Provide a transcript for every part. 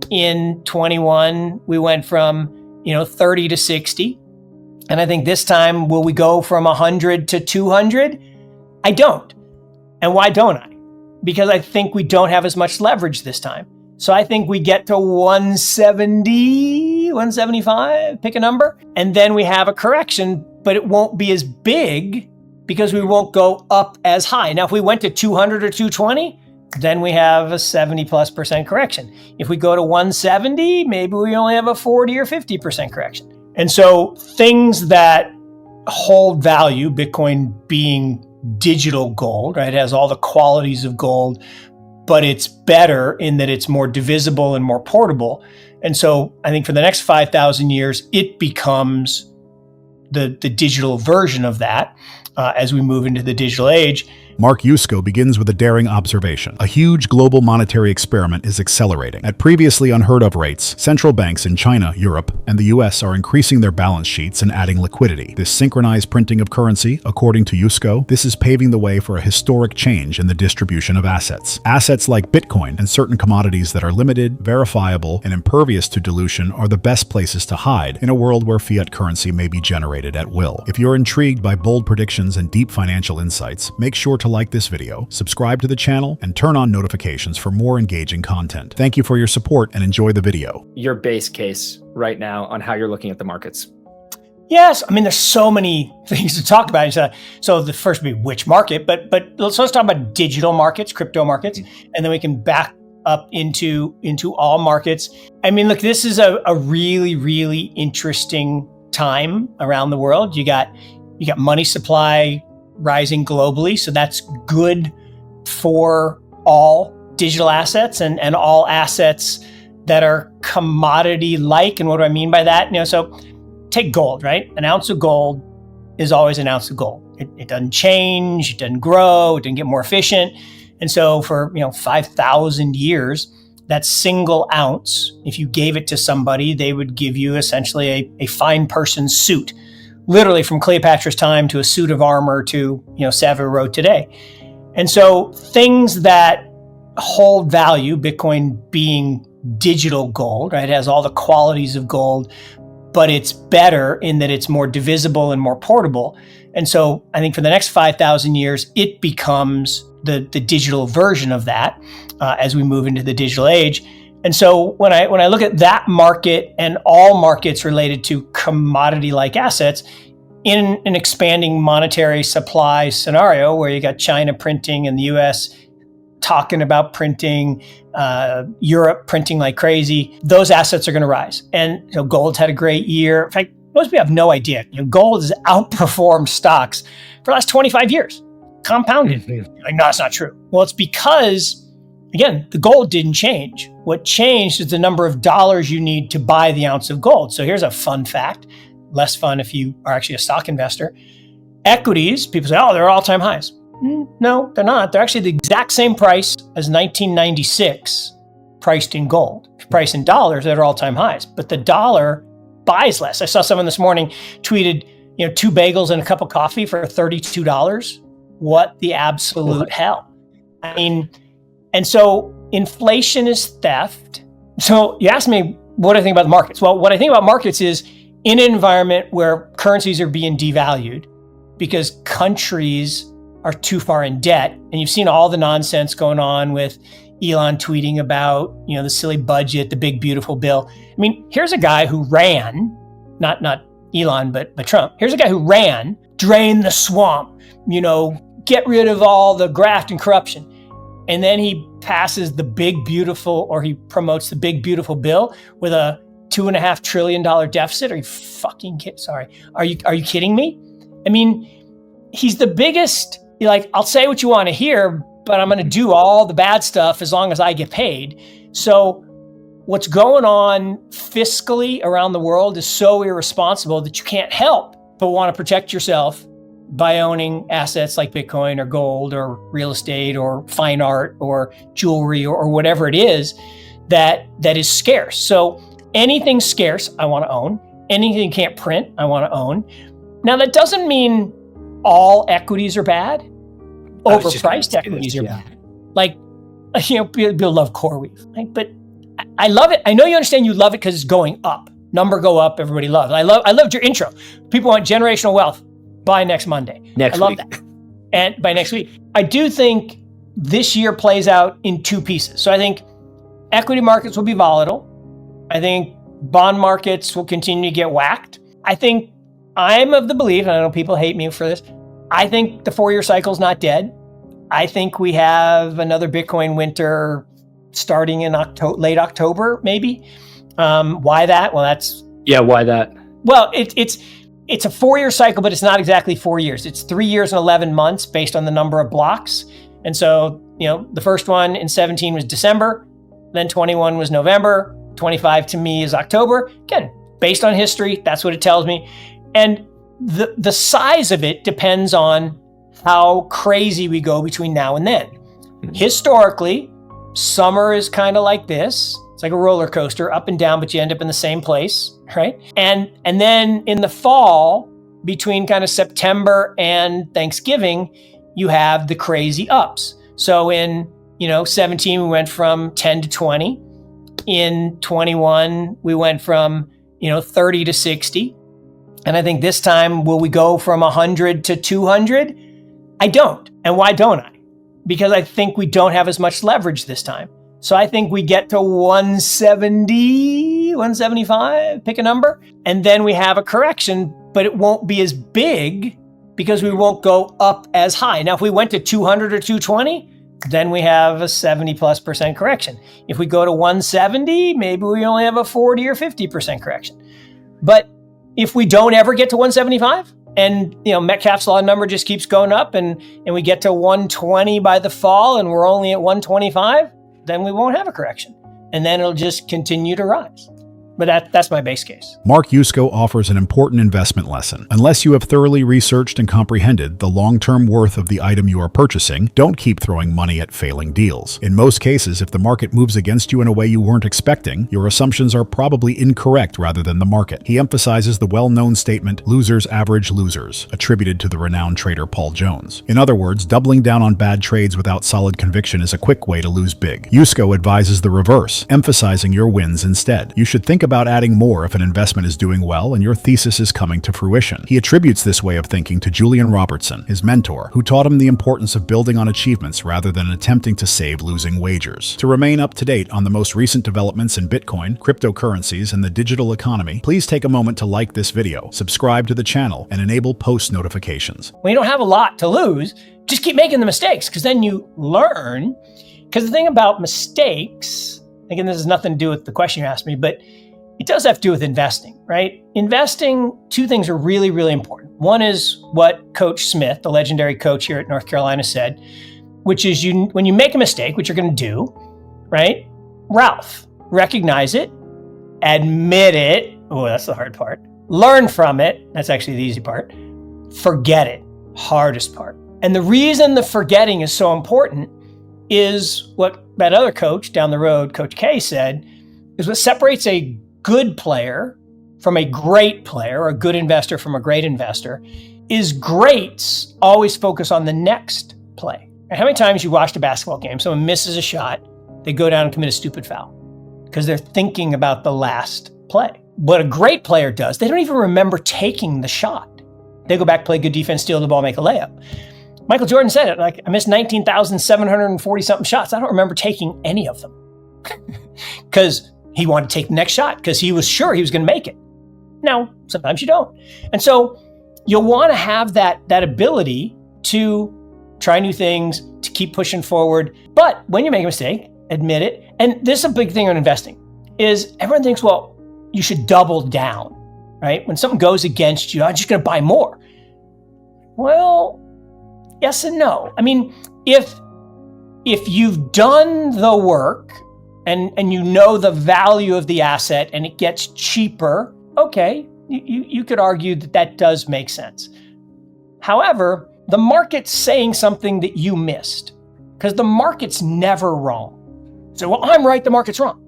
In 21, we went from, 30 to 60. And I think this time, will we go from 100 to 200? I don't. And why don't I? Because I think we don't have as much leverage this time. So I think we get to 170, 175, pick a number. And then we have a correction, but it won't be as big because we won't go up as high. Now, if we went to 200 or 220, then we have a 70+% correction. If we go to 170, maybe we only have a 40 or 50% correction. And so things that hold value, Bitcoin being digital gold, right? It has all the qualities of gold, but it's better in that it's more divisible and more portable. And so I think for the next 5,000 years, it becomes the digital version of that as we move into the digital age. Mark Yusko begins with a daring observation. A huge global monetary experiment is accelerating. At previously unheard of rates, central banks in China, Europe, and the US are increasing their balance sheets and adding liquidity. This synchronized printing of currency, according to Yusko, this is paving the way for a historic change in the distribution of assets. Assets like Bitcoin and certain commodities that are limited, verifiable, and impervious to dilution are the best places to hide in a world where fiat currency may be generated at will. If you're intrigued by bold predictions and deep financial insights, make sure to like this video, subscribe to the channel, and turn on notifications for more engaging content. Thank you for your support and enjoy the video. Your base case right now on how you're looking at the markets. Yes, I mean, there's so many things to talk about. So the first would be which market, but let's talk about digital markets, crypto markets, and then we can back up into all markets. I mean, look, this is a really, really interesting time around the world. You got money supply rising globally. So that's good for all digital assets and all assets that are commodity-like. And what do I mean by that? So take gold, right? An ounce of gold is always an ounce of gold. It doesn't change, it doesn't grow, it doesn't get more efficient. And so for 5,000 years, that single ounce, if you gave it to somebody, they would give you essentially a fine person's suit. Literally from Cleopatra's time to a suit of armor to, Savile Row today. And so things that hold value, Bitcoin being digital gold, right? It has all the qualities of gold, but it's better in that it's more divisible and more portable. And so I think for the next 5,000 years, it becomes the digital version of that as we move into the digital age. And so when I look at that market and all markets related to commodity-like assets in an expanding monetary supply scenario where you got China printing and the US talking about printing, Europe printing like crazy, those assets are going to rise. And gold's had a great year. In fact, most people have no idea. Gold has outperformed stocks for the last 25 years, compounded. Like, no, that's not true. Well, it's because, again, the gold didn't change. What changed is the number of dollars you need to buy the ounce of gold. So here's a fun fact, less fun if you are actually a stock investor. Equities, people say, oh, they're all-time highs. No, they're not. They're actually the exact same price as 1996 priced in gold. Priced in dollars, they're all-time highs. But the dollar buys less. I saw someone this morning tweeted, 2 bagels and a cup of coffee for $32. What the absolute hell? I mean, and so inflation is theft. So you asked me, what do I think about the markets? Well, what I think about markets is in an environment where currencies are being devalued because countries are too far in debt. And you've seen all the nonsense going on with Elon tweeting about, the silly budget, the big, beautiful bill. I mean, here's a guy who ran, not Elon, but Trump. Here's a guy who ran, drain the swamp, get rid of all the graft and corruption. And then he passes the big, beautiful, or he promotes the big, beautiful bill with a $2.5 trillion deficit. Are you fucking kidding? Sorry. Are you kidding me? I mean, he's the biggest. I'll say what you want to hear, but I'm going to do all the bad stuff as long as I get paid. So what's going on fiscally around the world is so irresponsible that you can't help but want to protect yourself by owning assets like Bitcoin or gold or real estate or fine art or jewelry or whatever it is that is scarce. So anything scarce, I want to own. Anything you can't print, I want to own. Now, that doesn't mean all equities are bad. Overpriced equities are bad. People love CoreWeave, right? But I love it. I know you understand you love it because it's going up. Number go up, everybody loves. I loved your intro. People want generational wealth by next Monday. I love that. And by next week. I do think this year plays out in two pieces. So I think equity markets will be volatile. I think bond markets will continue to get whacked. I think I'm of the belief, and I know people hate me for this, I think the 4-year cycle is not dead. I think we have another Bitcoin winter starting in late October, maybe. Why that? Well, why that? Well, it's a 4-year cycle, but it's not exactly 4 years. It's 3 years and 11 months based on the number of blocks. And so, the first one in 17 was December, then 21 was November, 25 to me is October. Again, based on history, that's what it tells me. And the size of it depends on how crazy we go between now and then. Historically, summer is kind of like this. It's like a roller coaster, up and down, but you end up in the same place, right? And then in the fall, between kind of September and Thanksgiving, you have the crazy ups. So in 17, we went from 10 to 20. In 21, we went from 30 to 60. And I think this time, will we go from 100 to 200? I don't. And why don't I? Because I think we don't have as much leverage this time. So I think we get to 170, 175, pick a number, and then we have a correction, but it won't be as big because we won't go up as high. Now, if we went to 200 or 220, then we have a 70+% correction. If we go to 170, maybe we only have a 40 or 50% correction. But if we don't ever get to 175, and Metcalfe's law number just keeps going up, and we get to 120 by the fall, and we're only at 125, then we won't have a correction. And then it'll just continue to rise. But that's my base case. Mark Yusko offers an important investment lesson. Unless you have thoroughly researched and comprehended the long-term worth of the item you are purchasing, don't keep throwing money at failing deals. In most cases, if the market moves against you in a way you weren't expecting, your assumptions are probably incorrect rather than the market. He emphasizes the well-known statement, losers average losers, attributed to the renowned trader Paul Jones. In other words, doubling down on bad trades without solid conviction is a quick way to lose big. Yusko advises the reverse, emphasizing your wins instead. You should think about adding more if an investment is doing well and your thesis is coming to fruition. He attributes this way of thinking to Julian Robertson, his mentor, who taught him the importance of building on achievements rather than attempting to save losing wagers. To remain up to date on the most recent developments in Bitcoin, cryptocurrencies, and the digital economy, please take a moment to like this video, subscribe to the channel, and enable post notifications. When you don't have a lot to lose, just keep making the mistakes, because then you learn. Because the thing about mistakes, again, this has nothing to do with the question you asked me, but it does have to do with investing, right? Investing, two things are really, really important. One is what Coach Smith, the legendary coach here at North Carolina, said, which is when you make a mistake, which you're going to do, right? Ralph, recognize it, admit it. Oh, that's the hard part. Learn from it. That's actually the easy part. Forget it. Hardest part. And the reason the forgetting is so important is what that other coach down the road, Coach K, said, is what separates a good player from a great player, or a good investor from a great investor, is greats always focus on the next play. And how many times you watched a basketball game, someone misses a shot, they go down and commit a stupid foul because they're thinking about the last play. What a great player does, they don't even remember taking the shot. They go back, play good defense, steal the ball, make a layup. Michael Jordan said it, like, I missed 19,740 something shots. I don't remember taking any of them because he wanted to take the next shot because he was sure he was going to make it. Now, sometimes you don't. And so you'll want to have that ability to try new things, to keep pushing forward. But when you make a mistake, admit it. And this is a big thing on investing, is everyone thinks, well, you should double down, right? When something goes against you, I'm just going to buy more. Well, yes and no. I mean, if you've done the work, and you know the value of the asset and it gets cheaper, okay, you could argue that does make sense. However, the market's saying something that you missed, because the market's never wrong. So, well, I'm right, the market's wrong.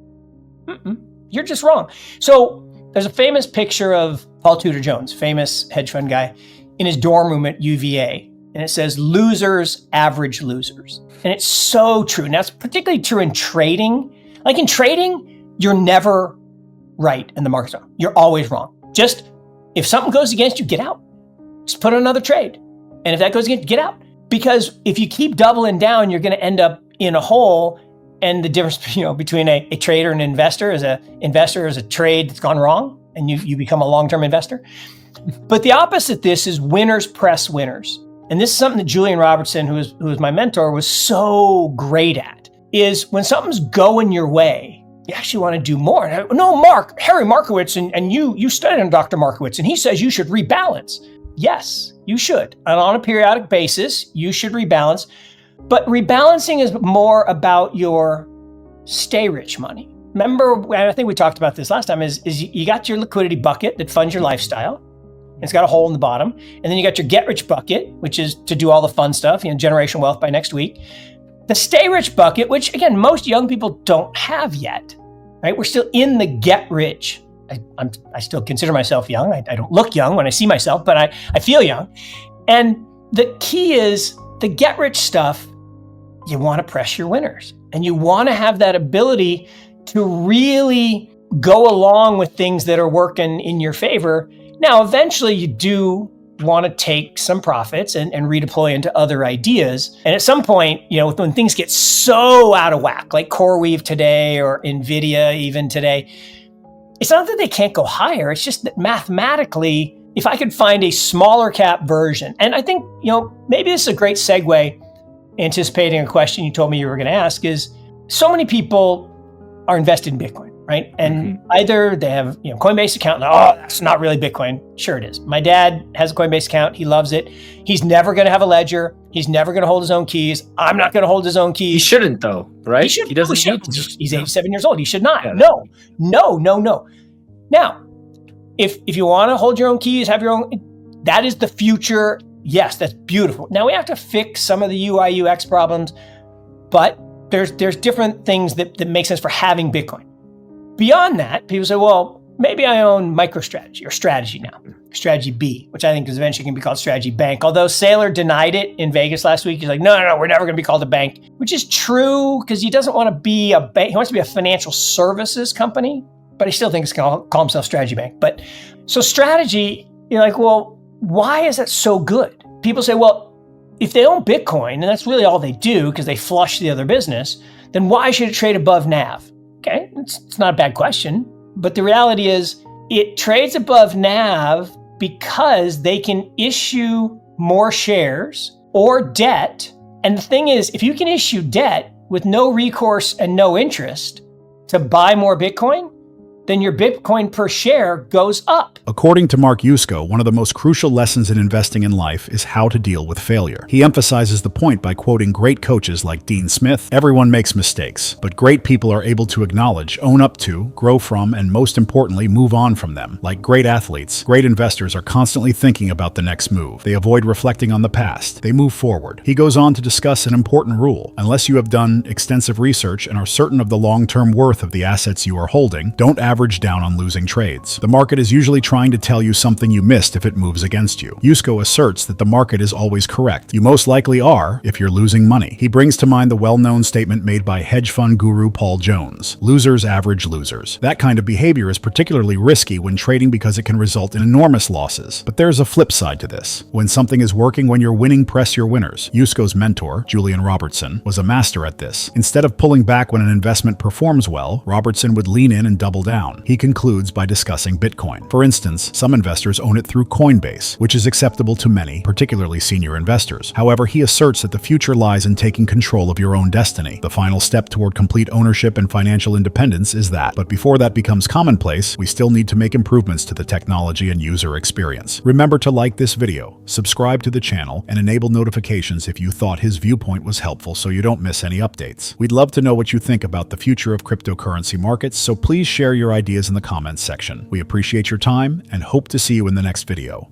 You're just wrong. So there's a famous picture of Paul Tudor Jones, famous hedge fund guy, in his dorm room at UVA. And it says, losers average losers. And it's so true. And that's particularly true in trading. Like in trading, You're never right and the market's wrong. You're always wrong. Just if something goes against you, get out. Just put on another trade. And if that goes against you, get out. Because if you keep doubling down, you're going to end up in a hole. And the difference, between a trader and an investor is a trade that's gone wrong and you become a long-term investor. But the opposite of this is winners press winners. And this is something that Julian Robertson, who was my mentor, was so great at, is when something's going your way, you actually want to do more. No, Harry Markowitz, and you studied on Dr. Markowitz, and he says you should rebalance. Yes, you should. And on a periodic basis, you should rebalance. But rebalancing is more about your stay rich money. Remember, and I think we talked about this last time, is you got your liquidity bucket that funds your lifestyle. It's got a hole in the bottom. And then you got your get rich bucket, which is to do all the fun stuff, generational wealth by next week. The stay rich bucket, which again, most young people don't have yet, right? We're still in the get rich. I still consider myself young. I don't look young when I see myself, but I feel young. And the key is the get rich stuff, you want to press your winners and you want to have that ability to really go along with things that are working in your favor. Now, eventually you do want to take some profits and redeploy into other ideas. And at some point, when things get so out of whack, like CoreWeave today or NVIDIA even today, it's not that they can't go higher. It's just that mathematically, if I could find a smaller cap version, and I think, maybe this is a great segue, anticipating a question you told me you were going to ask, is so many people are invested in Bitcoin, right? And either they have, Coinbase account, and that's not really Bitcoin. Sure it is. My dad has a Coinbase account. He loves it. He's never going to have a ledger. He's never going to hold his own keys. I'm not going to hold his own keys. He shouldn't though, right? He doesn't need to. He's 87 years old. He should not. Yeah, No. Now, if you want to hold your own keys, have your own, that is the future. Yes, that's beautiful. Now we have to fix some of the UI UX problems, but there's different things that make sense for having Bitcoin. Beyond that, people say, well, maybe I own MicroStrategy or Strategy now, Strategy B, which I think is eventually going to be called Strategy Bank. Although Saylor denied it in Vegas last week. He's like, no, we're never going to be called a bank, which is true because he doesn't want to be a bank. He wants to be a financial services company, but he still thinks he's going to call himself Strategy Bank. But so Strategy, you're like, well, why is that so good? People say, well, if they own Bitcoin, and that's really all they do because they flush the other business, then why should it trade above NAV? Okay, it's not a bad question. But the reality is it trades above NAV because they can issue more shares or debt. And the thing is, if you can issue debt with no recourse and no interest to buy more Bitcoin, then your Bitcoin per share goes up. According to Mark Yusko, one of the most crucial lessons in investing in life is how to deal with failure. He emphasizes the point by quoting great coaches like Dean Smith: "Everyone makes mistakes, but great people are able to acknowledge, own up to, grow from, and most importantly, move on from them. Like great athletes, great investors are constantly thinking about the next move. They avoid reflecting on the past. They move forward." He goes on to discuss an important rule. Unless you have done extensive research and are certain of the long-term worth of the assets you are holding, don't average down on losing trades. The market is usually trying to tell you something you missed if it moves against you. Yusko asserts that the market is always correct. You most likely are if you're losing money. He brings to mind the well-known statement made by hedge fund guru Paul Jones: "Losers average losers." That kind of behavior is particularly risky when trading because it can result in enormous losses. But there's a flip side to this. When something is working, when you're winning, press your winners. Yusko's mentor, Julian Robertson, was a master at this. Instead of pulling back when an investment performs well, Robertson would lean in and double down. He concludes by discussing Bitcoin. For instance, some investors own it through Coinbase, which is acceptable to many, particularly senior investors. However, he asserts that the future lies in taking control of your own destiny. The final step toward complete ownership and financial independence is that. But before that becomes commonplace, we still need to make improvements to the technology and user experience. Remember to like this video, subscribe to the channel, and enable notifications if you thought his viewpoint was helpful so you don't miss any updates. We'd love to know what you think about the future of cryptocurrency markets, so please share your ideas in the comments section. We appreciate your time and hope to see you in the next video.